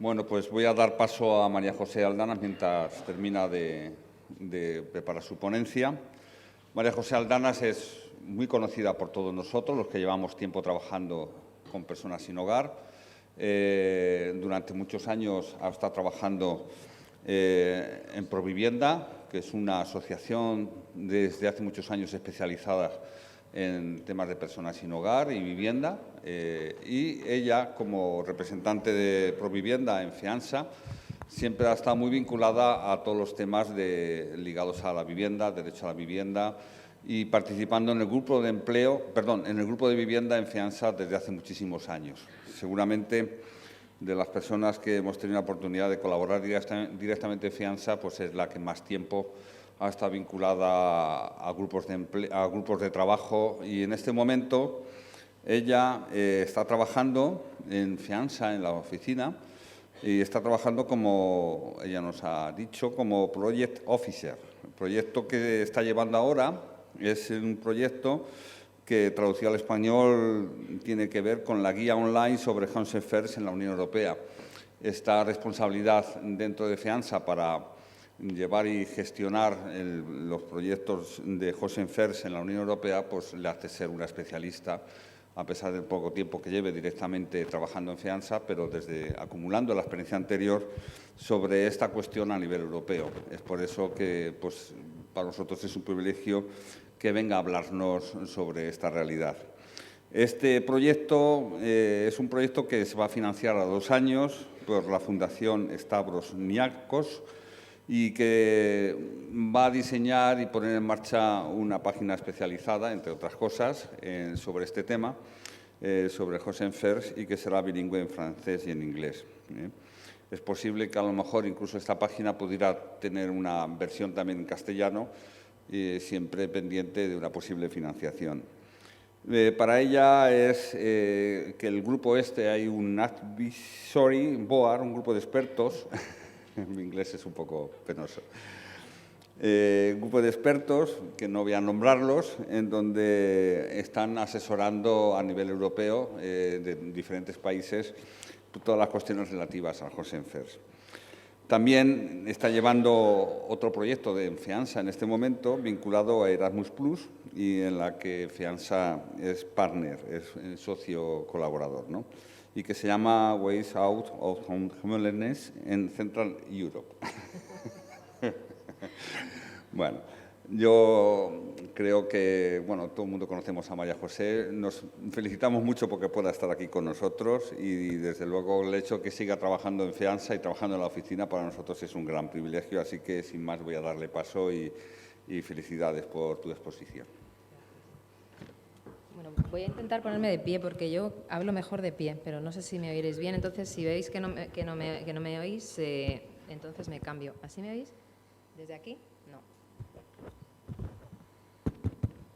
Bueno, pues voy a dar paso a María José Aldanas mientras termina de preparar su ponencia. María José Aldanas es muy conocida por todos nosotros, los que llevamos tiempo trabajando con personas sin hogar. Durante muchos años ha estado trabajando en Provivienda, que es una asociación desde hace muchos años especializada en temas de personas sin hogar y vivienda, y ella, como representante de Provivienda en FEANSA, siempre ha estado muy vinculada a todos los temas ligados a la vivienda, derecho a la vivienda, y participando en el grupo de en el grupo de vivienda en FEANSA desde hace muchísimos años. Seguramente, de las personas que hemos tenido la oportunidad de colaborar directamente en FEANSA, pues es la que más tiempo ha estado vinculada a grupos de trabajo, y en este momento ella está trabajando en FEANSA, en la oficina, y está trabajando, como ella nos ha dicho, como Project Officer. El proyecto que está llevando ahora es un proyecto que, traducido al español, tiene que ver con la guía online sobre Housing First en la Unión Europea. Esta responsabilidad dentro de FEANSA para llevar y gestionar los proyectos de Housing First en la Unión Europea, pues le hace ser una especialista, a pesar del poco tiempo que lleve directamente trabajando en FEANSA, pero acumulando la experiencia anterior sobre esta cuestión a nivel europeo. Es por eso que, pues, para nosotros es un privilegio que venga a hablarnos sobre esta realidad. Este proyecto es un proyecto que se va a financiar a 2 años por la Fundación Stavros Niarchos, y que va a diseñar y poner en marcha una página especializada, entre otras cosas, sobre este tema, sobre Housing First, y que será bilingüe en francés y en inglés. Es posible que a lo mejor incluso esta página pudiera tener una versión también en castellano, siempre pendiente de una posible financiación. Para ella es que el grupo hay un advisory board, un grupo de expertos. Mi inglés es un poco penoso. Un grupo de expertos, que no voy a nombrarlos, en donde están asesorando a nivel europeo de diferentes países todas las cuestiones relativas al Housing First. También está llevando otro proyecto en FEANSA en este momento, vinculado a Erasmus+, y en la que FEANSA es partner, es socio colaborador, ¿no? Y que se llama Ways Out of Homelessness en Central Europe. Bueno, yo creo que, bueno, todo el mundo conocemos a María José. Nos felicitamos mucho porque pueda estar aquí con nosotros, y, desde luego, el hecho de que siga trabajando en FEANSA y trabajando en la oficina para nosotros es un gran privilegio. Así que, sin más, voy a darle paso y felicidades por tu exposición. Bueno, voy a intentar ponerme de pie porque yo hablo mejor de pie, pero no sé si me oiréis bien. Entonces, si veis que no me oís, entonces me cambio. ¿Así me oís? ¿Desde aquí? No.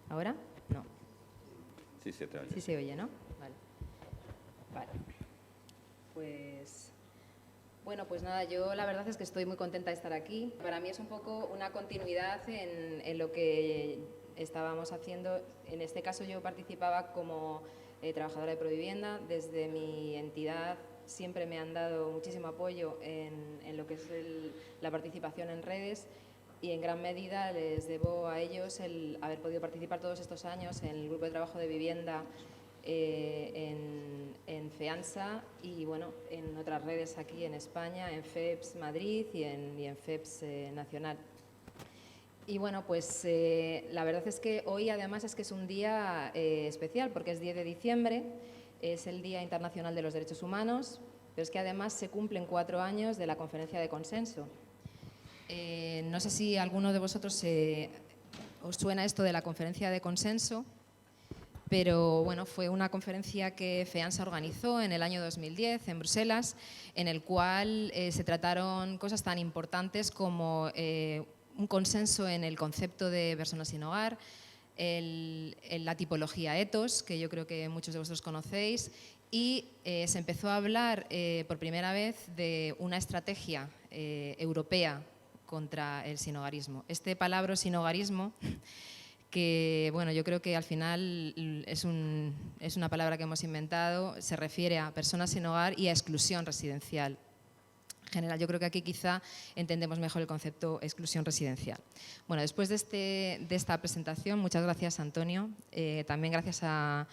¿Ahora? No. Sí, se te oye. Sí se oye, ¿no? Vale. Pues, bueno, pues nada, yo la verdad es que estoy muy contenta de estar aquí. Para mí es un poco una continuidad en lo que estábamos haciendo. En este caso yo participaba como trabajadora de Provivienda. Desde mi entidad siempre me han dado muchísimo apoyo en lo que es la participación en redes, y en gran medida les debo a ellos el haber podido participar todos estos años en el grupo de trabajo de vivienda en FEANSA, y bueno, en otras redes aquí en España, en FEPS Madrid y en FEPS Nacional. Y bueno, pues la verdad es que hoy además es que es un día especial, porque es 10 de diciembre, es el Día Internacional de los Derechos Humanos, pero es que además se cumplen 4 años de la Conferencia de Consenso. No sé si a alguno de vosotros os suena esto de la Conferencia de Consenso, pero bueno, fue una conferencia que FEANSA organizó en el año 2010 en Bruselas, en el cual se trataron cosas tan importantes como un consenso en el concepto de personas sin hogar, la tipología ethos, que yo creo que muchos de vosotros conocéis, y se empezó a hablar por primera vez de una estrategia europea contra el sinhogarismo. Este palabra sinhogarismo, que bueno, yo creo que al final es una palabra que hemos inventado, se refiere a personas sin hogar y a exclusión residencial. general. Yo creo que aquí quizá entendemos mejor el concepto exclusión residencial. Bueno, después de esta presentación, muchas gracias, Antonio. También gracias a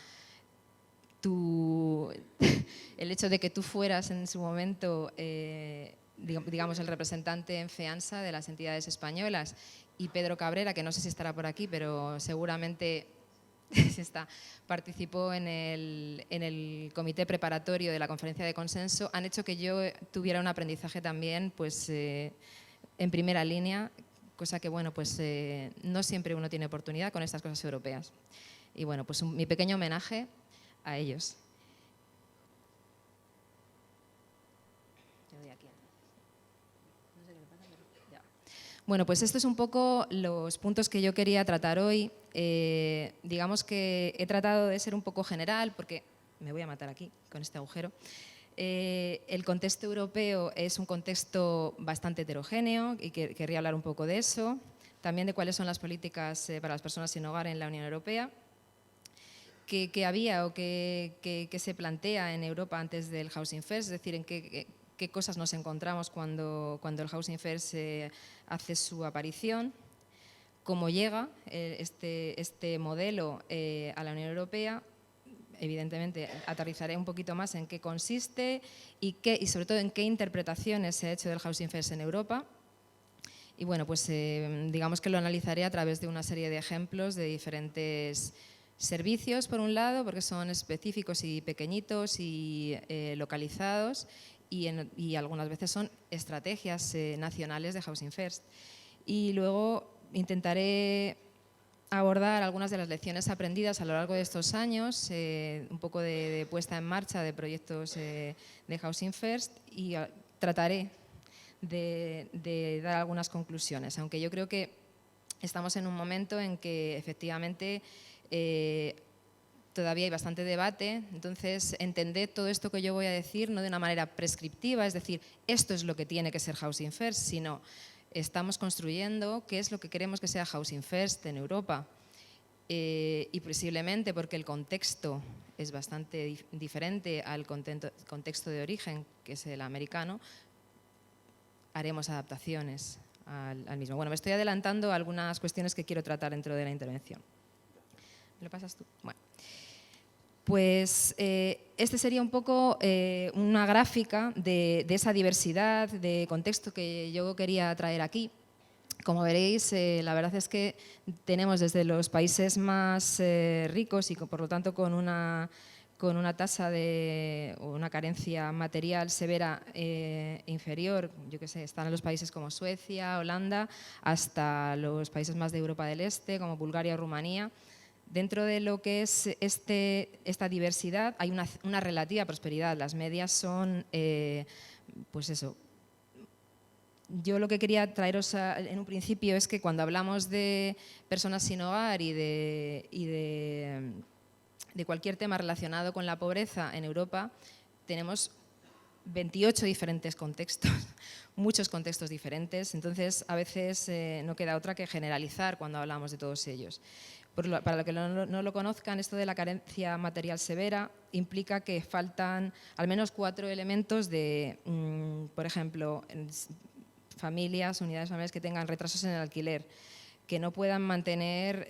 el hecho de que tú fueras en su momento, digamos, el representante en FEANSA de las entidades españolas, y Pedro Cabrera, que no sé si estará por aquí, pero seguramente participó en el comité preparatorio de la conferencia de consenso, han hecho que yo tuviera un aprendizaje también pues, en primera línea, cosa que bueno, pues, no siempre uno tiene oportunidad con estas cosas europeas. Y bueno, pues mi pequeño homenaje a ellos. Bueno, pues esto es un poco los puntos que yo quería tratar hoy. Digamos que he tratado de ser un poco general, porque me voy a matar aquí con este agujero. El contexto europeo es un contexto bastante heterogéneo y querría hablar un poco de eso. También de cuáles son las políticas para las personas sin hogar en la Unión Europea. ¿Qué había o qué se plantea en Europa antes del Housing First? Es decir, en qué cosas nos encontramos cuando el Housing First hace su aparición, cómo llega este modelo a la Unión Europea. Evidentemente, aterrizaré un poquito más en qué consiste y sobre todo en qué interpretaciones se ha hecho del Housing First en Europa. Y bueno, pues digamos que lo analizaré a través de una serie de ejemplos de diferentes servicios, por un lado, porque son específicos y pequeñitos y localizados, y algunas veces son estrategias nacionales de Housing First. Y luego intentaré abordar algunas de las lecciones aprendidas a lo largo de estos años, un poco de puesta en marcha de proyectos de Housing First, y trataré de dar algunas conclusiones, aunque yo creo que estamos en un momento en que efectivamente todavía hay bastante debate. Entonces, entended todo esto que yo voy a decir no de una manera prescriptiva, es decir, esto es lo que tiene que ser Housing First, sino estamos construyendo qué es lo que queremos que sea Housing First en Europa. Y posiblemente porque el contexto es bastante diferente al contexto de origen, que es el americano, haremos adaptaciones al mismo. Bueno, me estoy adelantando a algunas cuestiones que quiero tratar dentro de la intervención. ¿Me lo pasas tú? Bueno. Pues este sería un poco una gráfica de esa diversidad de contexto que yo quería traer aquí. Como veréis, la verdad es que tenemos desde los países más ricos y por lo tanto con una tasa de una carencia material severa inferior, yo qué sé, están los países como Suecia, Holanda, hasta los países más de Europa del Este, como Bulgaria o Rumanía. Dentro de lo que es esta diversidad hay una relativa prosperidad. Las medias son, pues eso. Yo lo que quería traeros en un principio es que cuando hablamos de personas sin hogar y de cualquier tema relacionado con la pobreza en Europa, tenemos 28 diferentes contextos, muchos contextos diferentes. Entonces, a veces no queda otra que generalizar cuando hablamos de todos ellos. Para los que no lo conozcan, esto de la carencia material severa implica que faltan al menos 4 elementos de, por ejemplo, unidades familiares que tengan retrasos en el alquiler, que no puedan mantener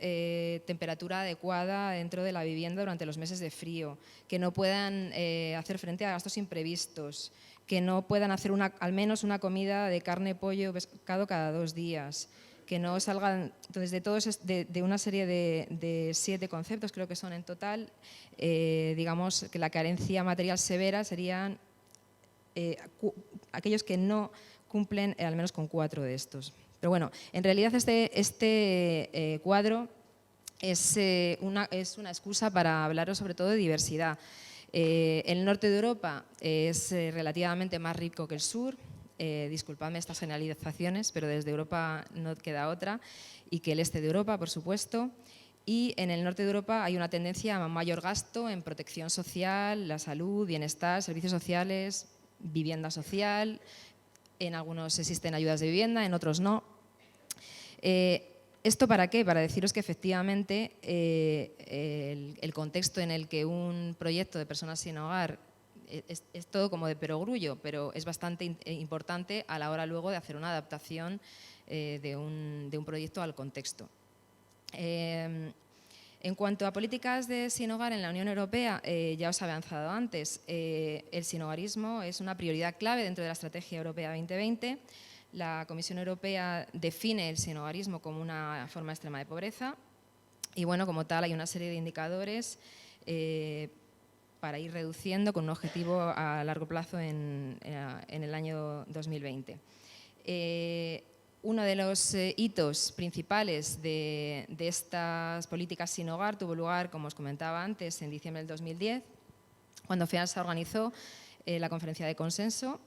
temperatura adecuada dentro de la vivienda durante los meses de frío, que no puedan hacer frente a gastos imprevistos, que no puedan hacer al menos una comida de carne, pollo, pescado cada 2 días, que no salgan. Entonces, de una serie de 7 conceptos, creo que son en total, digamos que la carencia material severa serían aquellos que no cumplen al menos con 4 de estos. Pero bueno, en realidad este cuadro es una excusa para hablaros sobre todo de diversidad. El norte de Europa es relativamente más rico que el sur. Disculpadme estas generalizaciones, pero desde Europa no queda otra, y que el este de Europa, por supuesto. Y en el norte de Europa hay una tendencia a mayor gasto en protección social, la salud, bienestar, servicios sociales, vivienda social. En algunos existen ayudas de vivienda, en otros no. ¿Esto para qué? Para deciros que efectivamente el contexto en el que un proyecto de personas sin hogar es todo como de perogrullo, pero es bastante importante a la hora luego de hacer una adaptación de un proyecto al contexto. En cuanto a políticas de sin hogar en la Unión Europea, ya os he avanzado antes, el sinhogarismo es una prioridad clave dentro de la Estrategia Europea 2020. La Comisión Europea define el sinhogarismo como una forma extrema de pobreza y, bueno, como tal hay una serie de indicadores para ir reduciendo con un objetivo a largo plazo en el año 2020. Uno de los hitos principales de estas políticas sin hogar tuvo lugar, como os comentaba antes, en diciembre del 2010, cuando FEANSA organizó la conferencia de consenso,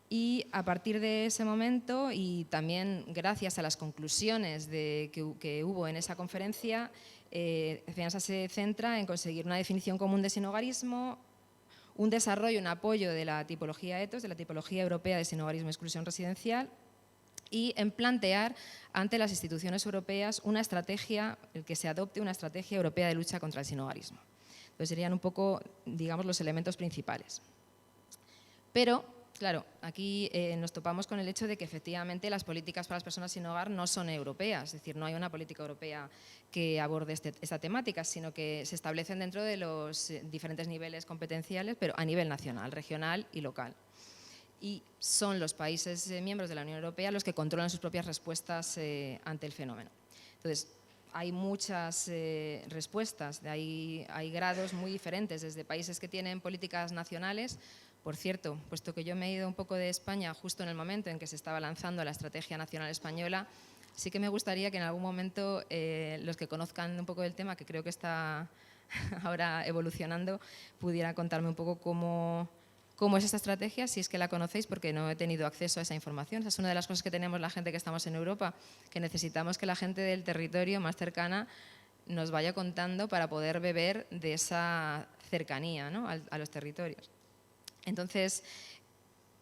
y a partir de ese momento y también gracias a las conclusiones que hubo en esa conferencia, FEANSA se centra en conseguir una definición común de sinhogarismo, un desarrollo, un apoyo de la tipología ETOS, de la tipología europea de sinhogarismo y exclusión residencial, y en plantear ante las instituciones europeas una estrategia, que se adopte una estrategia europea de lucha contra el sinhogarismo. Entonces serían un poco, digamos, los elementos principales. Pero, claro, aquí nos topamos con el hecho de que efectivamente las políticas para las personas sin hogar no son europeas, es decir, no hay una política europea que aborde esta temática, sino que se establecen dentro de los diferentes niveles competenciales, pero a nivel nacional, regional y local. Y son los países miembros de la Unión Europea los que controlan sus propias respuestas ante el fenómeno. Entonces, hay muchas respuestas, hay grados muy diferentes, desde países que tienen políticas nacionales. Por cierto, puesto que yo me he ido un poco de España justo en el momento en que se estaba lanzando la Estrategia Nacional Española, sí que me gustaría que en algún momento los que conozcan un poco del tema, que creo que está ahora evolucionando, pudieran contarme un poco cómo es esta estrategia, si es que la conocéis, porque no he tenido acceso a esa información. Esa es una de las cosas que tenemos la gente que estamos en Europa, que necesitamos que la gente del territorio más cercana nos vaya contando para poder beber de esa cercanía, ¿no?, a los territorios. Entonces,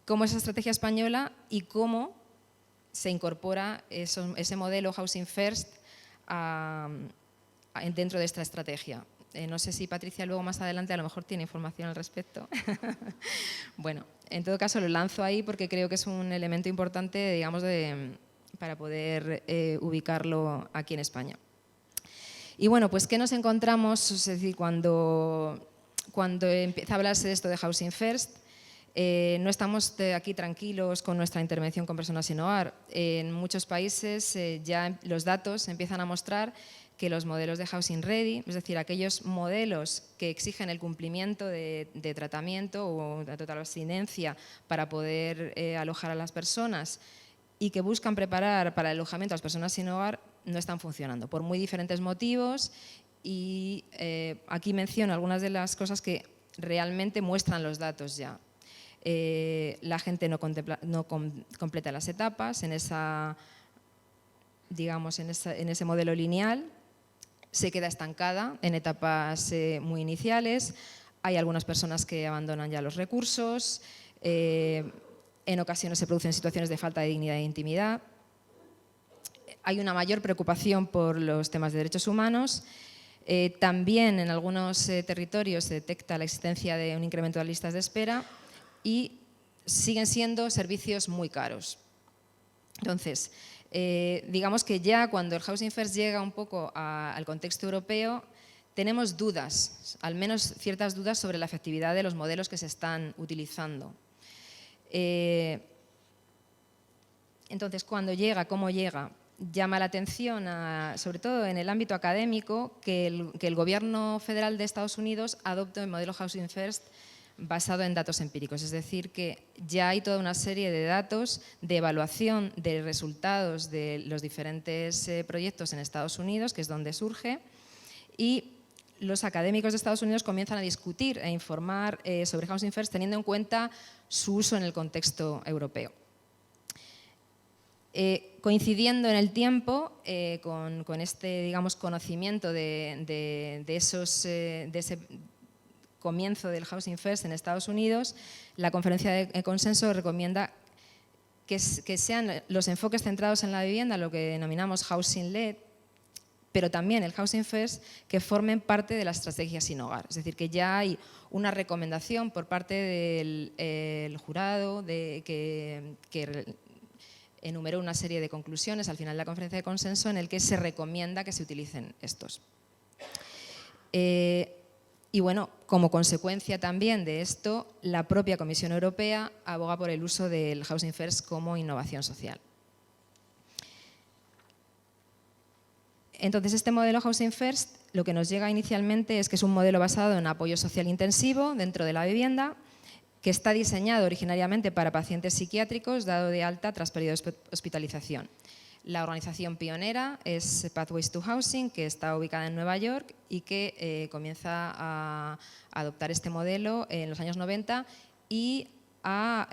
¿cómo es esa estrategia española y cómo se incorpora ese modelo Housing First dentro de esta estrategia? No sé si Patricia luego más adelante a lo mejor tiene información al respecto. Bueno, en todo caso lo lanzo ahí porque creo que es un elemento importante, digamos, para poder ubicarlo aquí en España. Y bueno, pues ¿qué nos encontramos? Es decir, cuando empieza a hablarse de esto de Housing First, no estamos aquí tranquilos con nuestra intervención con personas sin hogar. En muchos países ya los datos empiezan a mostrar que los modelos de Housing Ready, es decir, aquellos modelos que exigen el cumplimiento de tratamiento o de total abstinencia para poder alojar a las personas y que buscan preparar para el alojamiento a las personas sin hogar, no están funcionando por muy diferentes motivos. Y aquí menciono algunas de las cosas que realmente muestran los datos ya. La gente no completa las etapas en ese modelo lineal, se queda estancada en etapas muy iniciales, hay algunas personas que abandonan ya los recursos, en ocasiones se producen situaciones de falta de dignidad e intimidad, hay una mayor preocupación por los temas de derechos humanos. También en algunos territorios se detecta la existencia de un incremento de las listas de espera y siguen siendo servicios muy caros. Entonces, digamos que ya cuando el Housing First llega un poco al contexto europeo, tenemos dudas, al menos ciertas dudas sobre la efectividad de los modelos que se están utilizando. Entonces, cuando llega, cómo llega, llama la atención, sobre todo en el ámbito académico, que el Gobierno federal de Estados Unidos adopte el modelo Housing First basado en datos empíricos, es decir, que ya hay toda una serie de datos de evaluación de resultados de los diferentes proyectos en Estados Unidos, que es donde surge, y los académicos de Estados Unidos comienzan a discutir e informar sobre Housing First teniendo en cuenta su uso en el contexto europeo. Coincidiendo en el tiempo con este, digamos, conocimiento de ese comienzo del Housing First en Estados Unidos, la Conferencia de Consenso recomienda que sean los enfoques centrados en la vivienda, lo que denominamos Housing Led, pero también el Housing First, que formen parte de la estrategia Sin Hogar. Es decir, que ya hay una recomendación por parte del jurado que enumeró una serie de conclusiones al final de la conferencia de consenso en el que se recomienda que se utilicen estos. Y bueno, como consecuencia también de esto, la propia Comisión Europea aboga por el uso del Housing First como innovación social. Entonces, este modelo Housing First lo que nos llega inicialmente es que es un modelo basado en apoyo social intensivo dentro de la vivienda, que está diseñado originariamente para pacientes psiquiátricos dado de alta tras periodo de hospitalización. La organización pionera es Pathways to Housing, que está ubicada en Nueva York y que comienza a adoptar este modelo en los años 90 y a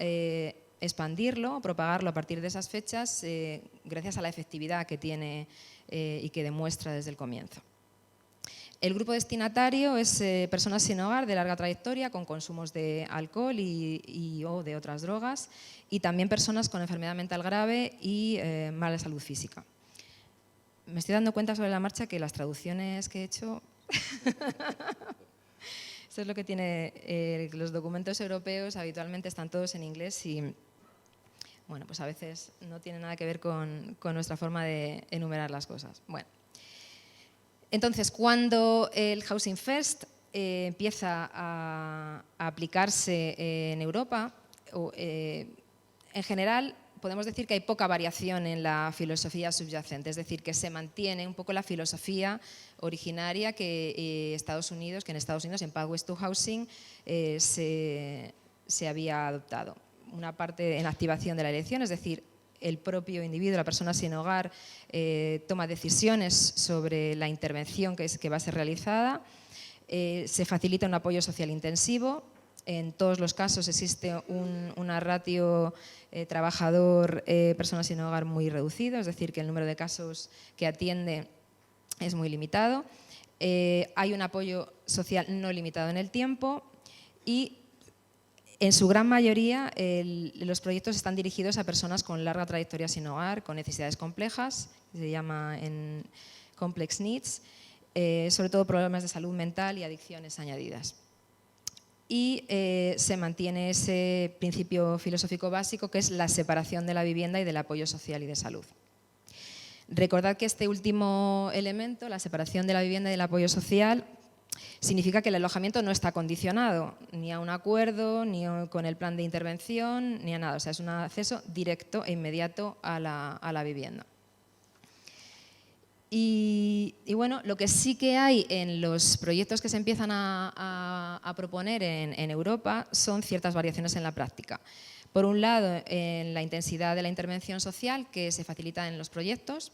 expandirlo, propagarlo a partir de esas fechas gracias a la efectividad que tiene y que demuestra desde el comienzo. El grupo destinatario es personas sin hogar de larga trayectoria con consumos de alcohol o de otras drogas y también personas con enfermedad mental grave y mala salud física. Me estoy dando cuenta sobre la marcha que las traducciones que he hecho… Eso es lo que tiene los documentos europeos, habitualmente están todos en inglés y bueno, pues a veces no tiene nada que ver con nuestra forma de enumerar las cosas. Bueno. Entonces, cuando el Housing First empieza a aplicarse en Europa, en general podemos decir que hay poca variación en la filosofía subyacente, es decir, que se mantiene un poco la filosofía originaria que en Estados Unidos, en Pathways to Housing, se había adoptado. Una parte en activación de la elección, es decir, el propio individuo, la persona sin hogar, toma decisiones sobre la intervención que va a ser realizada. Se facilita un apoyo social intensivo. En todos los casos existe una ratio trabajador-persona sin hogar muy reducido, es decir, que el número de casos que atiende es muy limitado. Hay un apoyo social no limitado en el tiempo y en su gran mayoría, los proyectos están dirigidos a personas con larga trayectoria sin hogar, con necesidades complejas, que se llama en complex needs, sobre todo problemas de salud mental y adicciones añadidas. Y se mantiene ese principio filosófico básico que es la separación de la vivienda y del apoyo social y de salud. Recordad que este último elemento, la separación de la vivienda y del apoyo social, significa que el alojamiento no está condicionado ni a un acuerdo, ni con el plan de intervención, ni a nada. O sea, es un acceso directo e inmediato a la vivienda. Y bueno, lo que sí que hay en los proyectos que se empiezan a proponer en Europa son ciertas variaciones en la práctica. Por un lado, en la intensidad de la intervención social que se facilita en los proyectos.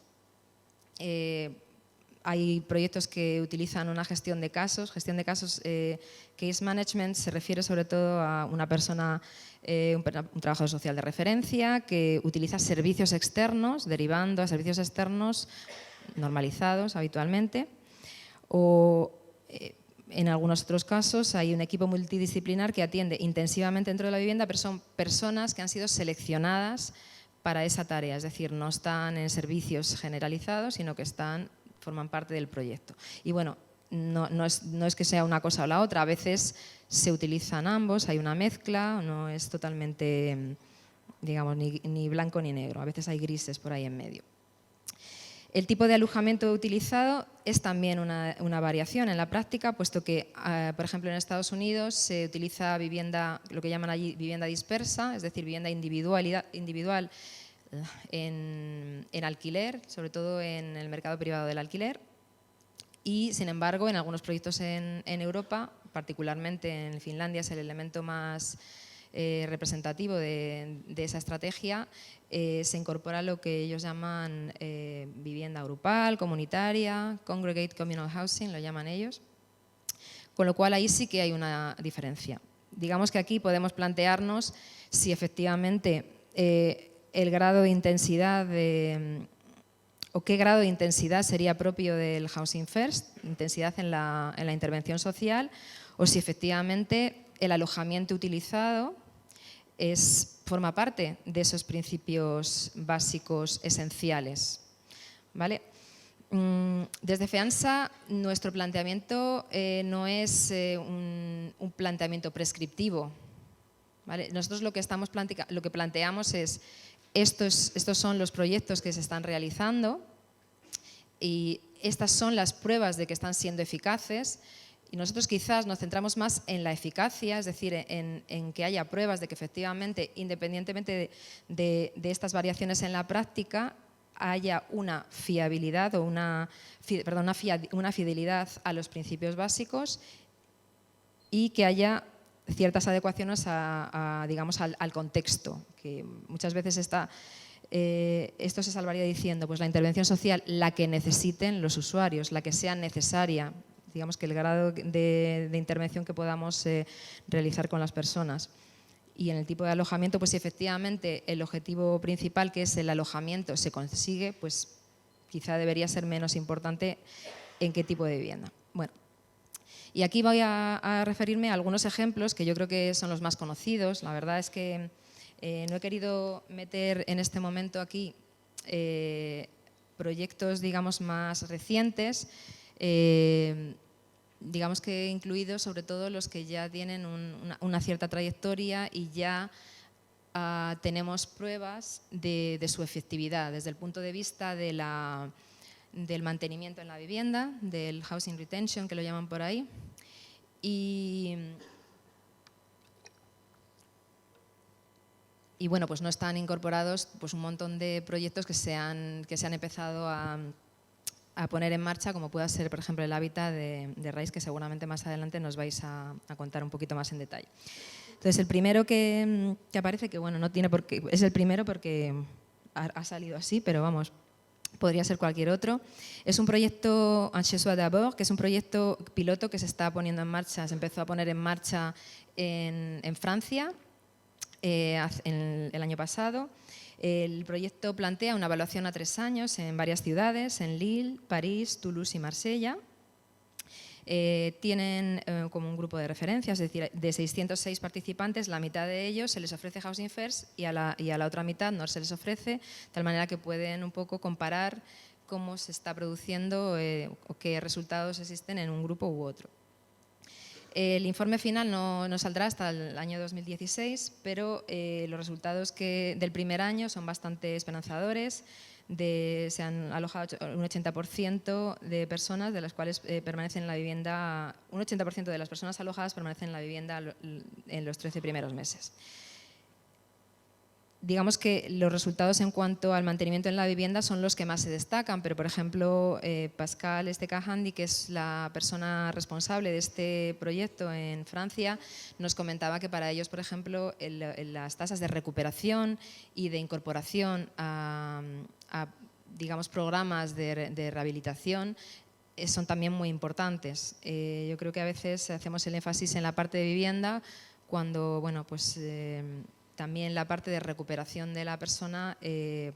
Hay proyectos que utilizan una gestión de casos. Case management se refiere sobre todo a una persona, un trabajador social de referencia que utiliza servicios externos, derivando a servicios externos normalizados habitualmente. O en algunos otros casos hay un equipo multidisciplinar que atiende intensivamente dentro de la vivienda, pero son personas que han sido seleccionadas para esa tarea. Es decir, no están en servicios generalizados, sino que forman parte del proyecto. Y bueno, no es que sea una cosa o la otra, a veces se utilizan ambos, hay una mezcla, no es totalmente, digamos, ni blanco ni negro, a veces hay grises por ahí en medio. El tipo de alojamiento utilizado es también una variación en la práctica, puesto que, por ejemplo, en Estados Unidos se utiliza vivienda, lo que llaman allí vivienda dispersa, es decir, vivienda individual en alquiler, sobre todo en el mercado privado del alquiler. Y, sin embargo, en algunos proyectos en Europa, particularmente en Finlandia, es el elemento más representativo de esa estrategia, se incorpora lo que ellos llaman vivienda grupal, comunitaria, congregate communal housing, lo llaman ellos, con lo cual ahí sí que hay una diferencia. Digamos que aquí podemos plantearnos si efectivamente el grado de intensidad o qué grado de intensidad sería propio del Housing First, intensidad en la intervención social, o si efectivamente el alojamiento utilizado forma parte de esos principios básicos esenciales, ¿vale? Desde FEANSA, nuestro planteamiento no es un planteamiento prescriptivo, ¿vale? Nosotros lo que planteamos es, estos son los proyectos que se están realizando y estas son las pruebas de que están siendo eficaces. Y nosotros quizás nos centramos más en la eficacia, es decir, en que haya pruebas de que efectivamente, independientemente de estas variaciones en la práctica, haya una fiabilidad o una fidelidad a los principios básicos y que haya ciertas adecuaciones digamos, al contexto, que muchas veces esto se salvaría diciendo, pues la intervención social, la que necesiten los usuarios, la que sea necesaria, digamos que el grado de intervención que podamos realizar con las personas. Y en el tipo de alojamiento, pues si efectivamente el objetivo principal, que es el alojamiento, se consigue, pues quizá debería ser menos importante en qué tipo de vivienda. Bueno, y aquí voy a referirme a algunos ejemplos que yo creo que son los más conocidos. La verdad es que no he querido meter en este momento aquí proyectos, digamos, más recientes, digamos que he incluido sobre todo los que ya tienen una cierta trayectoria y ya tenemos pruebas de su efectividad desde el punto de vista del mantenimiento en la vivienda, del housing retention, que lo llaman por ahí. Y bueno, pues no están incorporados pues un montón de proyectos que se han empezado a poner en marcha, como pueda ser, por ejemplo, el hábitat de raíz, que seguramente más adelante nos vais a contar un poquito más en detalle. Entonces, el primero que aparece, que bueno, no tiene por qué, es el primero porque ha salido así, pero vamos, podría ser cualquier otro. Es un proyecto En Chez Soi d'abord, que es un proyecto piloto que se está poniendo en marcha, se empezó a poner en marcha en Francia el año pasado. El proyecto plantea una evaluación a 3 años en varias ciudades, en Lille, París, Toulouse y Marsella. Tienen como un grupo de referencia, es decir, de 606 participantes, la mitad de ellos se les ofrece Housing First y a la otra mitad no se les ofrece, de tal manera que pueden un poco comparar cómo se está produciendo o qué resultados existen en un grupo u otro. El informe final no saldrá hasta el año 2016, pero los resultados del primer año son bastante esperanzadores. Se han alojado un 80% de personas, de las cuales permanecen en la vivienda, un 80% de las personas alojadas permanecen en la vivienda en los 13 primeros meses. Digamos que los resultados en cuanto al mantenimiento en la vivienda son los que más se destacan, pero por ejemplo Pascal Estecahandi, que es la persona responsable de este proyecto en Francia, nos comentaba que para ellos, por ejemplo, las tasas de recuperación y de incorporación a digamos, programas de rehabilitación son también muy importantes. Yo creo que a veces hacemos el énfasis en la parte de vivienda cuando, bueno, pues también la parte de recuperación de la persona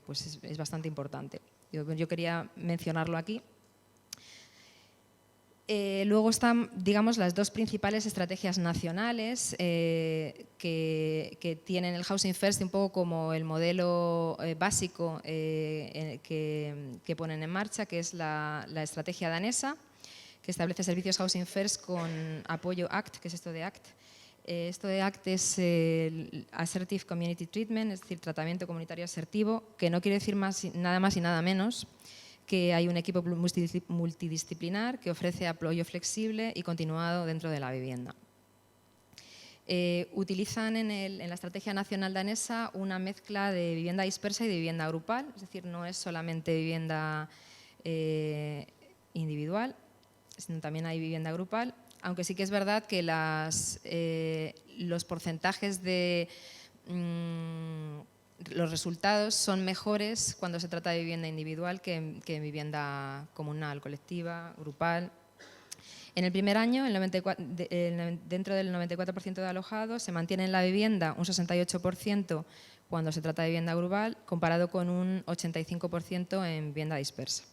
pues es bastante importante. Yo quería mencionarlo aquí. Luego están, digamos, las dos principales estrategias nacionales que tienen el Housing First un poco como el modelo básico que ponen en marcha, que es la estrategia danesa, que establece servicios Housing First con apoyo ACT, que es esto de ACT. Esto de ACT es el Assertive Community Treatment, es decir, tratamiento comunitario asertivo, que no quiere decir nada más y nada menos que hay un equipo multidisciplinar que ofrece apoyo flexible y continuado dentro de la vivienda. Utilizan en la estrategia nacional danesa una mezcla de vivienda dispersa y de vivienda grupal, es decir, no es solamente vivienda individual, sino también hay vivienda grupal, aunque sí que es verdad que los porcentajes de los resultados son mejores cuando se trata de vivienda individual que en vivienda comunal, colectiva, grupal. En el primer año, dentro del 94% de alojados, se mantiene en la vivienda un 68% cuando se trata de vivienda grupal, comparado con un 85% en vivienda dispersa.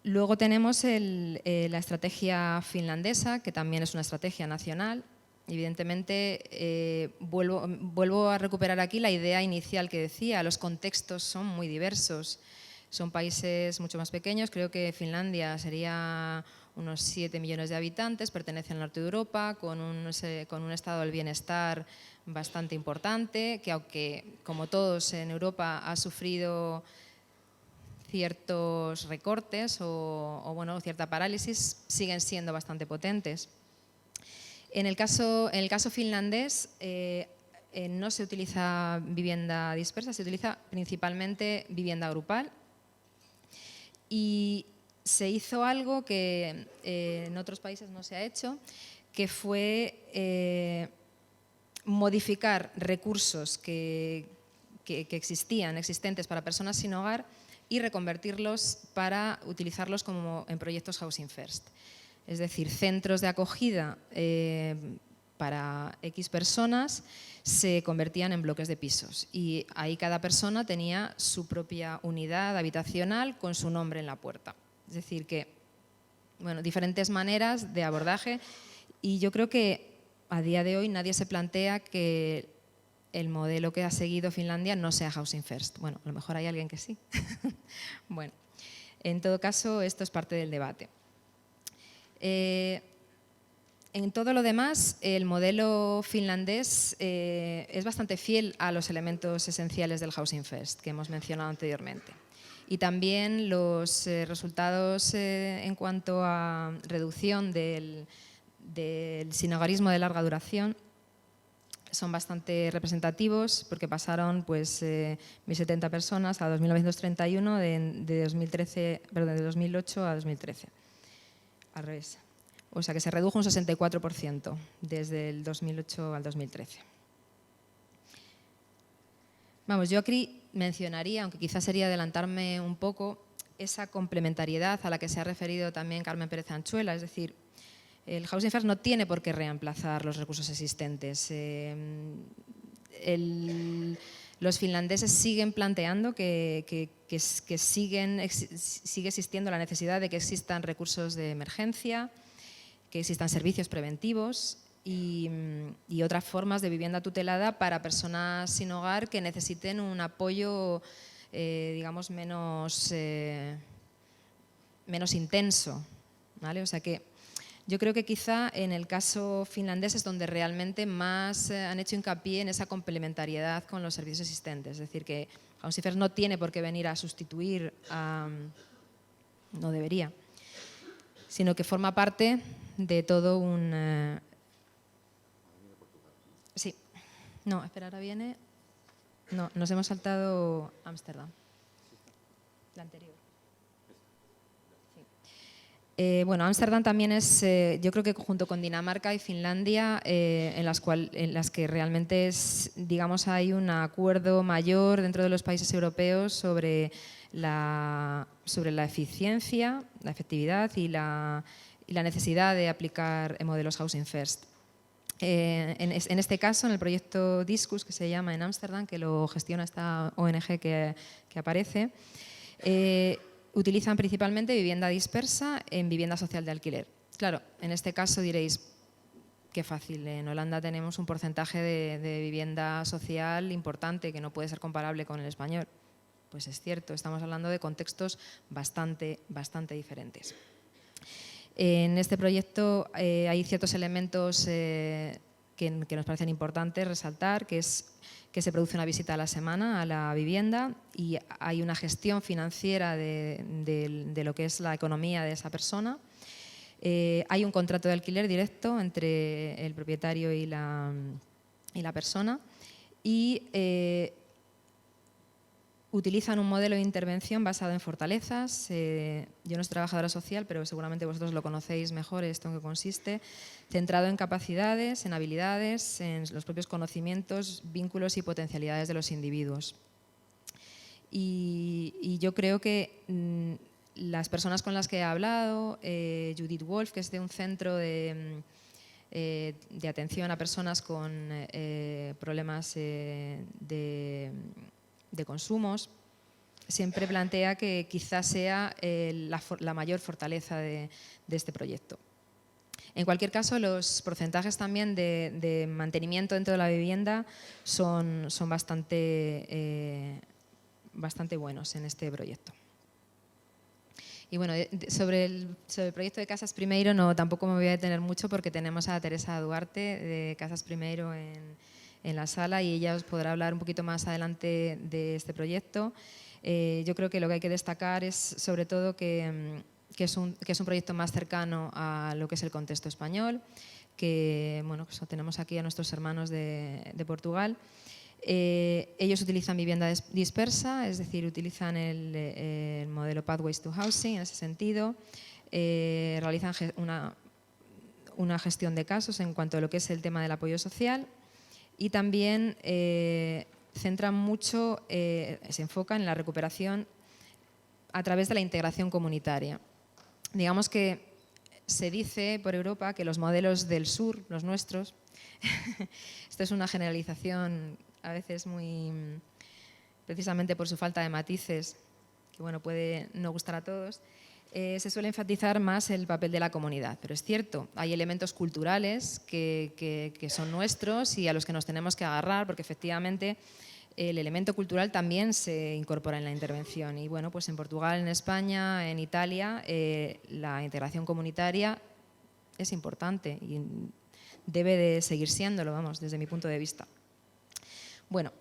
Luego tenemos la estrategia finlandesa, que también es una estrategia nacional. Evidentemente, vuelvo a recuperar aquí la idea inicial que decía, los contextos son muy diversos. Son países mucho más pequeños, creo que Finlandia sería unos 7 millones de habitantes, pertenece al norte de Europa, con un estado del bienestar bastante importante, que aunque, como todos en Europa, ha sufrido ciertos recortes o bueno, cierta parálisis, siguen siendo bastante potentes. En el caso finlandés, no se utiliza vivienda dispersa, se utiliza principalmente vivienda grupal. Y se hizo algo que en otros países no se ha hecho, que fue modificar recursos que existentes para personas sin hogar y reconvertirlos para utilizarlos como en proyectos Housing First. Es decir, centros de acogida para X personas se convertían en bloques de pisos y ahí cada persona tenía su propia unidad habitacional con su nombre en la puerta. Es decir, que bueno, diferentes maneras de abordaje, y yo creo que a día de hoy nadie se plantea que el modelo que ha seguido Finlandia no sea Housing First. Bueno, a lo mejor hay alguien que sí. Bueno, en todo caso, esto es parte del debate. En todo lo demás, el modelo finlandés es bastante fiel a los elementos esenciales del Housing First que hemos mencionado anteriormente. Y también los resultados en cuanto a reducción del sinhogarismo de larga duración son bastante representativos, porque pasaron pues 1.070 personas a 2.931 de 2008 a 2013. Al revés. O sea que se redujo un 64% desde el 2008 al 2013. Vamos, yo aquí mencionaría, aunque quizás sería adelantarme un poco, esa complementariedad a la que se ha referido también Carmen Pérez Anchuela, es decir, el Housing First no tiene por qué reemplazar los recursos existentes. Los finlandeses siguen planteando que sigue existiendo la necesidad de que existan recursos de emergencia, que existan servicios preventivos y otras formas de vivienda tutelada para personas sin hogar que necesiten un apoyo, digamos, menos intenso, ¿vale? O sea que yo creo que quizá en el caso finlandés es donde realmente más han hecho hincapié en esa complementariedad con los servicios existentes. Es decir, que Housing First no tiene por qué venir a sustituir, no debería, sino que forma parte de todo un... Sí. No, espera, ahora viene... No, nos hemos saltado Ámsterdam. La anterior. Bueno, Ámsterdam también es, yo creo que junto con Dinamarca y Finlandia, en las que realmente digamos, hay un acuerdo mayor dentro de los países europeos sobre la eficiencia, la efectividad y la necesidad de aplicar modelos Housing First. En este caso, en el proyecto Discus, que se llama en Ámsterdam, que lo gestiona esta ONG que aparece, utilizan principalmente vivienda dispersa en vivienda social de alquiler. Claro, en este caso diréis, qué fácil, en Holanda tenemos un porcentaje de vivienda social importante que no puede ser comparable con el español. Pues es cierto, estamos hablando de contextos bastante diferentes. En este proyecto hay ciertos elementos que nos parecen importantes resaltar, que es que se produce una visita a la semana a la vivienda y hay una gestión financiera de lo que es la economía de esa persona. Hay un contrato de alquiler directo entre el propietario y la persona y utilizan un modelo de intervención basado en fortalezas. Yo no soy trabajadora social, pero seguramente vosotros lo conocéis mejor, esto en qué consiste, centrado en capacidades, en habilidades, en los propios conocimientos, vínculos y potencialidades de los individuos. Y yo creo que las personas con las que he hablado, Judith Wolf, que es de un centro de atención a personas con problemas de consumos, siempre plantea que quizás sea la mayor fortaleza de este proyecto. En cualquier caso, los porcentajes también de mantenimiento dentro de la vivienda son bastante buenos en este proyecto. Y bueno, sobre el proyecto de Casas Primeiro tampoco me voy a detener mucho porque tenemos a Teresa Duarte de Casas Primeiro en la sala y ella os podrá hablar un poquito más adelante de este proyecto. Yo creo que lo que hay que destacar es sobre todo que es un proyecto más cercano a lo que es el contexto español, que bueno, pues tenemos aquí a nuestros hermanos de Portugal. Ellos utilizan vivienda dispersa, es decir, utilizan el modelo Pathways to Housing en ese sentido, realizan una gestión de casos en cuanto a lo que es el tema del apoyo social y también centran mucho, se enfocan en la recuperación a través de la integración comunitaria. Digamos que se dice por Europa que los modelos del sur, los nuestros, esto es una generalización a veces muy, precisamente por su falta de matices, que bueno, puede no gustar a todos, se suele enfatizar más el papel de la comunidad. Pero es cierto, hay elementos culturales que son nuestros y a los que nos tenemos que agarrar, porque efectivamente el elemento cultural también se incorpora en la intervención. Y bueno, pues en Portugal, en España, en Italia, la integración comunitaria es importante y debe de seguir siéndolo, vamos, desde mi punto de vista. Bueno,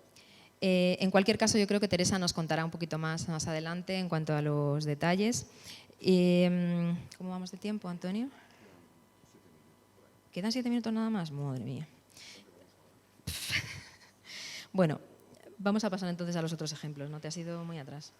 en cualquier caso yo creo que Teresa nos contará un poquito más adelante en cuanto a los detalles. ¿Cómo vamos de tiempo, Antonio? ¿Quedan 7 minutos nada más? Madre mía. Bueno, vamos a pasar entonces a los otros ejemplos, ¿no? Te has ido muy atrás.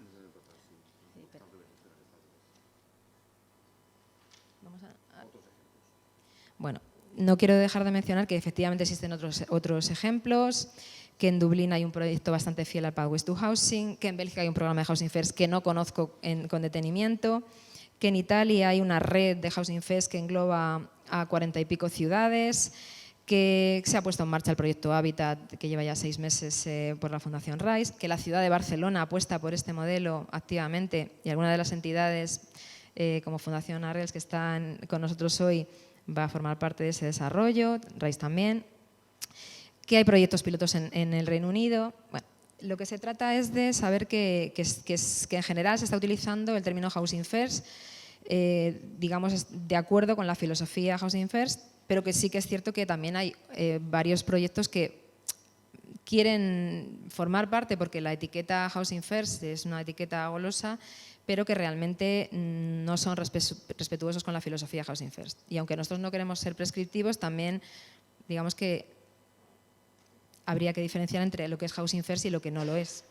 Bueno, no quiero dejar de mencionar que efectivamente existen otros ejemplos, que en Dublín hay un proyecto bastante fiel al Pathways to Housing, que en Bélgica hay un programa de Housing First que no conozco con detenimiento, que en Italia hay una red de Housing First que engloba a 40 y pico ciudades, que se ha puesto en marcha el proyecto Habitat, que lleva ya 6 meses por la Fundación RISE, que la ciudad de Barcelona apuesta por este modelo activamente y algunas de las entidades como Fundación Arrels que están con nosotros hoy va a formar parte de ese desarrollo, RISE también, que hay proyectos pilotos en el Reino Unido. Bueno, lo que se trata es de saber que en general se está utilizando el término Housing First, digamos, de acuerdo con la filosofía Housing First, pero que sí que es cierto que también hay varios proyectos que quieren formar parte porque la etiqueta Housing First es una etiqueta golosa, pero que realmente no son respetuosos con la filosofía Housing First. Y aunque nosotros no queremos ser prescriptivos, también digamos que habría que diferenciar entre lo que es Housing First y lo que no lo es.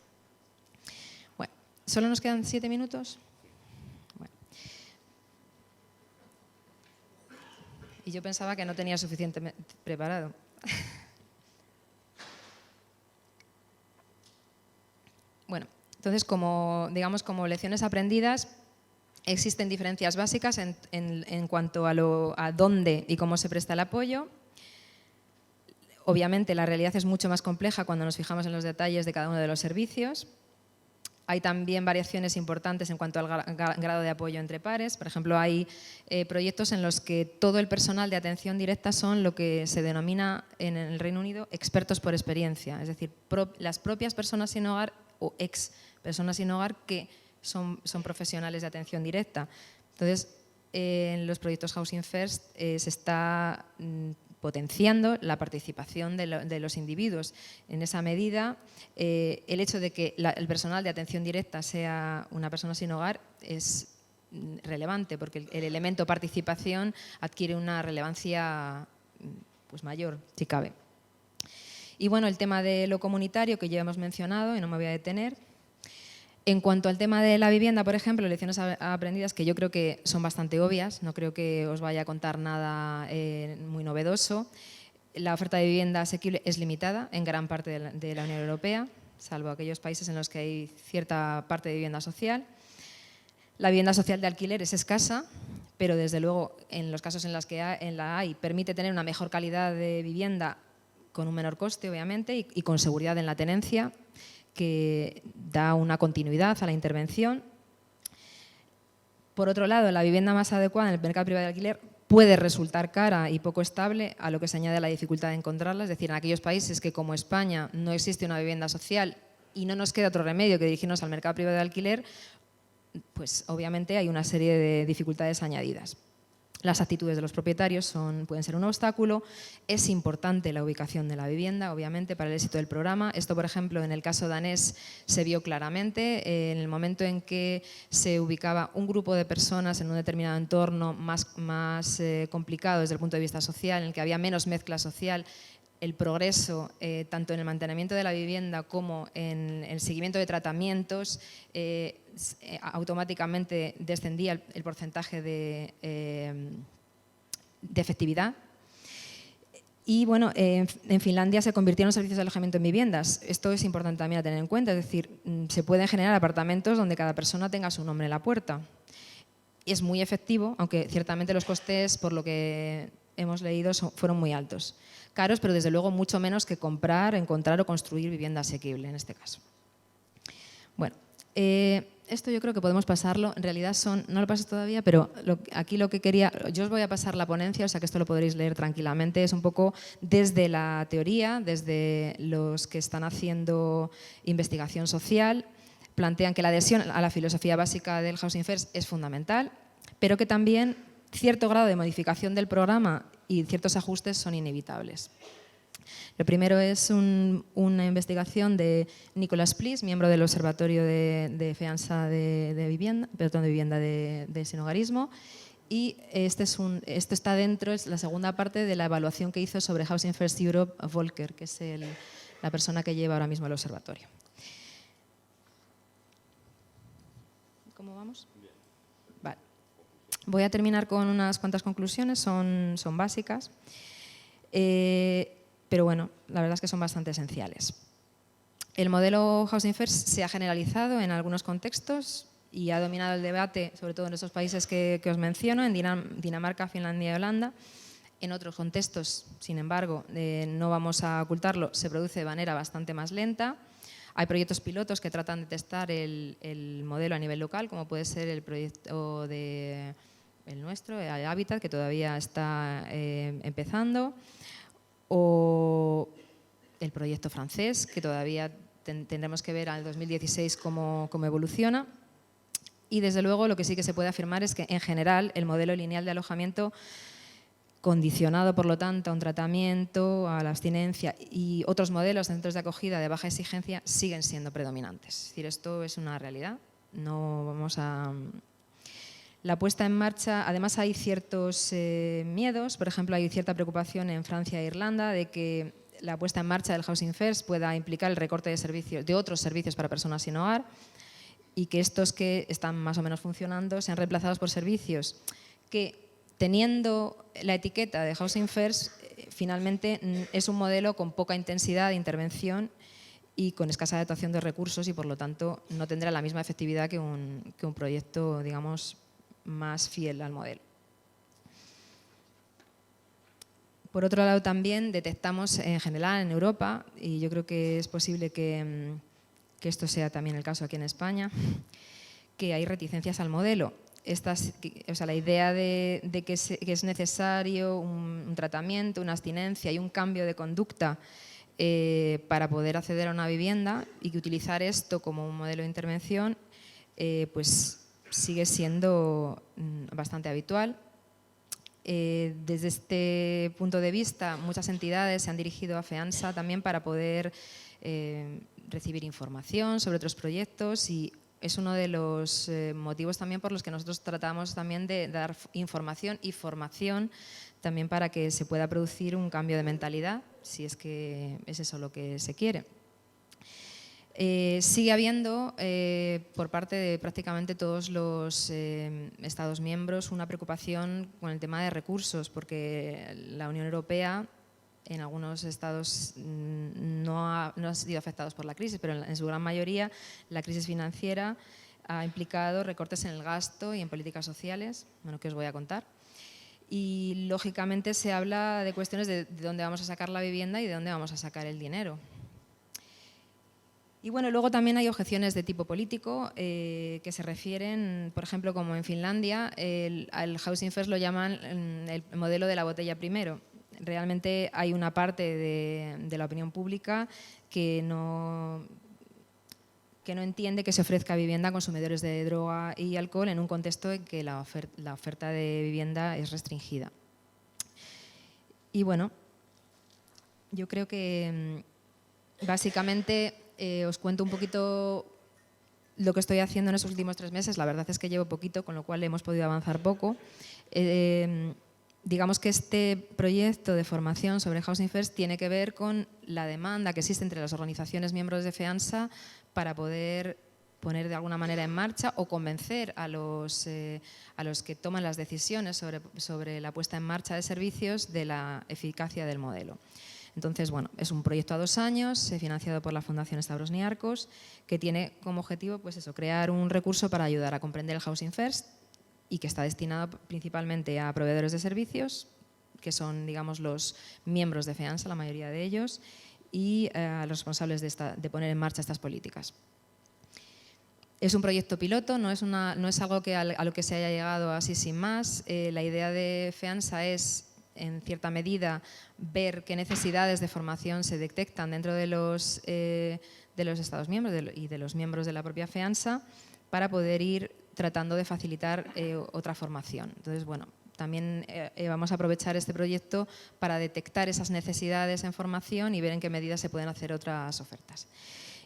Bueno, ¿solo nos quedan 7 minutos? Bueno. Y yo pensaba que no tenía suficiente preparado. Bueno, entonces, como lecciones aprendidas, existen diferencias básicas en cuanto a dónde y cómo se presta el apoyo. Obviamente, la realidad es mucho más compleja cuando nos fijamos en los detalles de cada uno de los servicios. Hay también variaciones importantes en cuanto al grado de apoyo entre pares. Por ejemplo, hay proyectos en los que todo el personal de atención directa son lo que se denomina en el Reino Unido expertos por experiencia, es decir, las propias personas sin hogar o ex personas sin hogar que son profesionales de atención directa. Entonces, en los proyectos Housing First se está potenciando la participación de los individuos. En esa medida, el hecho de que el personal de atención directa sea una persona sin hogar es relevante, porque el elemento participación adquiere una relevancia pues, mayor, si cabe. Y bueno, el tema de lo comunitario, que ya hemos mencionado y no me voy a detener. En cuanto al tema de la vivienda, por ejemplo, lecciones aprendidas que yo creo que son bastante obvias, no creo que os vaya a contar nada muy novedoso. La oferta de vivienda asequible es limitada en gran parte de la Unión Europea, salvo aquellos países en los que hay cierta parte de vivienda social. La vivienda social de alquiler es escasa, pero desde luego en los casos en los que la hay permite tener una mejor calidad de vivienda con un menor coste, obviamente, y con seguridad en la tenencia, que da una continuidad a la intervención. Por otro lado, la vivienda más adecuada en el mercado privado de alquiler puede resultar cara y poco estable, a lo que se añade la dificultad de encontrarla. Es decir, en aquellos países que, como España, no existe una vivienda social y no nos queda otro remedio que dirigirnos al mercado privado de alquiler, pues obviamente hay una serie de dificultades añadidas. Las actitudes de los propietarios pueden ser un obstáculo. Es importante la ubicación de la vivienda, obviamente, para el éxito del programa. Esto, por ejemplo, en el caso danés se vio claramente. En el momento en que se ubicaba un grupo de personas en un determinado entorno más complicado desde el punto de vista social, en el que había menos mezcla social, el progreso, tanto en el mantenimiento de la vivienda como en el seguimiento de tratamientos, automáticamente descendía el porcentaje de efectividad. Y bueno, en Finlandia se convirtieron servicios de alojamiento en viviendas. Esto es importante también a tener en cuenta, es decir, se pueden generar apartamentos donde cada persona tenga su nombre en la puerta. Es muy efectivo, aunque ciertamente los costes, por lo que hemos leído, fueron muy altos. Caros, pero desde luego mucho menos que comprar, encontrar o construir vivienda asequible en este caso. Bueno, esto yo creo que podemos pasarlo. En realidad no lo pases todavía, pero aquí lo que quería, yo os voy a pasar la ponencia, o sea que esto lo podréis leer tranquilamente. Es un poco desde la teoría, desde los que están haciendo investigación social, plantean que la adhesión a la filosofía básica del Housing First es fundamental, pero que también cierto grado de modificación del programa y ciertos ajustes son inevitables. Lo primero es una investigación de Nicolas Plis, miembro del Observatorio de Fianza de Vivienda, de sinogarismo, y esto está dentro, es la segunda parte de la evaluación que hizo sobre Housing First Europe, Volker, que es la persona que lleva ahora mismo el observatorio. ¿Cómo vamos? Vale. Voy a terminar con unas cuantas conclusiones, son básicas, pero bueno, la verdad es que son bastante esenciales. El modelo Housing First se ha generalizado en algunos contextos y ha dominado el debate, sobre todo en esos países que os menciono, en Dinamarca, Finlandia y Holanda. En otros contextos, sin embargo, no vamos a ocultarlo, se produce de manera bastante más lenta. Hay proyectos pilotos que tratan de testar el modelo a nivel local, como puede ser el proyecto el nuestro, el Habitat, que todavía está empezando, o el proyecto francés, que todavía tendremos que ver al 2016 cómo evoluciona. Y desde luego lo que sí que se puede afirmar es que en general el modelo lineal de alojamiento, condicionado por lo tanto a un tratamiento, a la abstinencia y otros modelos de centros de acogida de baja exigencia siguen siendo predominantes. Es decir, esto es una realidad. No vamos a... La puesta en marcha, además hay ciertos miedos, por ejemplo hay cierta preocupación en Francia e Irlanda de que la puesta en marcha del Housing First pueda implicar el recorte de servicios, de otros servicios para personas sin hogar y que estos que están más o menos funcionando sean reemplazados por servicios que, teniendo la etiqueta de Housing First, finalmente es un modelo con poca intensidad de intervención y con escasa dotación de recursos y por lo tanto no tendrá la misma efectividad que un proyecto, digamos, más fiel al modelo. Por otro lado, también detectamos en general en Europa, y yo creo que es posible que esto sea también el caso aquí en España, que hay reticencias al modelo. La idea de que es necesario un tratamiento, una abstinencia y un cambio de conducta para poder acceder a una vivienda y que utilizar esto como un modelo de intervención, pues sigue siendo bastante habitual. Desde este punto de vista, muchas entidades se han dirigido a FEANSA también para poder recibir información sobre otros proyectos y es uno de los motivos también por los que nosotros tratamos también de dar información y formación también para que se pueda producir un cambio de mentalidad, si es que es eso lo que se quiere. Sigue habiendo, por parte de prácticamente todos los Estados miembros, una preocupación con el tema de recursos, porque la Unión Europea, en algunos estados no han sido afectados por la crisis, pero en su gran mayoría la crisis financiera ha implicado recortes en el gasto y en políticas sociales, bueno, que os voy a contar. Y lógicamente se habla de cuestiones de dónde vamos a sacar la vivienda y de dónde vamos a sacar el dinero. Y bueno, luego también hay objeciones de tipo político que se refieren, por ejemplo, como en Finlandia, al Housing First lo llaman el modelo de la botella primero. Realmente hay una parte de la opinión pública que no que no entiende que se ofrezca vivienda a consumidores de droga y alcohol en un contexto en que la oferta de vivienda es restringida. Y bueno, yo creo que básicamente os cuento un poquito lo que estoy haciendo en estos últimos 3 meses. La verdad es que llevo poquito, con lo cual hemos podido avanzar poco. Digamos que este proyecto de formación sobre Housing First tiene que ver con la demanda que existe entre las organizaciones miembros de FEANSA para poder poner de alguna manera en marcha o convencer a los que toman las decisiones sobre la puesta en marcha de servicios de la eficacia del modelo. Entonces, bueno, es un proyecto a 2 años, financiado por la Fundación Stavros Niarchos, que tiene como objetivo, pues eso, crear un recurso para ayudar a comprender el Housing First y que está destinado principalmente a proveedores de servicios, que son, digamos, los miembros de FEANSA, la mayoría de ellos, y a los responsables de poner en marcha estas políticas. Es un proyecto piloto, no es algo a lo que se haya llegado así sin más. La idea de FEANSA es, en cierta medida, ver qué necesidades de formación se detectan dentro de los Estados miembros y de los miembros de la propia FEANSA para poder ir tratando de facilitar otra formación. Entonces, bueno, también vamos a aprovechar este proyecto para detectar esas necesidades en formación y ver en qué medida se pueden hacer otras ofertas.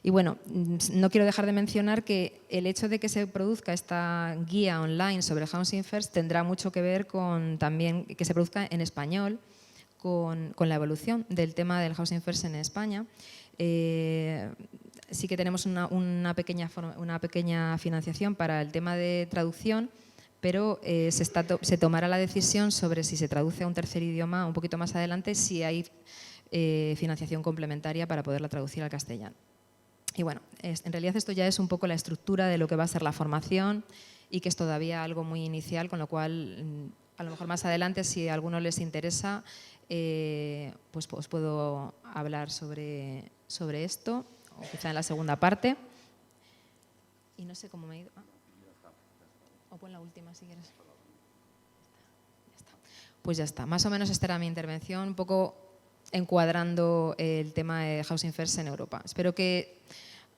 Y bueno, no quiero dejar de mencionar que el hecho de que se produzca esta guía online sobre Housing First tendrá mucho que ver con también que se produzca en español con la evolución del tema del Housing First en España. Sí que tenemos una pequeña financiación para el tema de traducción, pero se tomará la decisión sobre si se traduce a un tercer idioma un poquito más adelante, si hay financiación complementaria para poderla traducir al castellano. Y bueno, en realidad esto ya es un poco la estructura de lo que va a ser la formación y que es todavía algo muy inicial, con lo cual a lo mejor más adelante, si a alguno les interesa, pues os puedo hablar sobre esto, o quizá en la segunda parte. Y no sé cómo me he ido. O pon la última si quieres. Ya está. Pues ya está. Más o menos esta era mi intervención, un poco encuadrando el tema de Housing First en Europa. Espero que,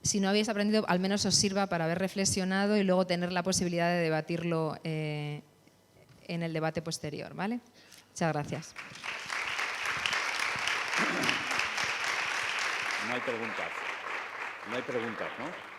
si no habéis aprendido, al menos os sirva para haber reflexionado y luego tener la posibilidad de debatirlo en el debate posterior, ¿vale? Muchas gracias. No hay preguntas. No hay preguntas, ¿no?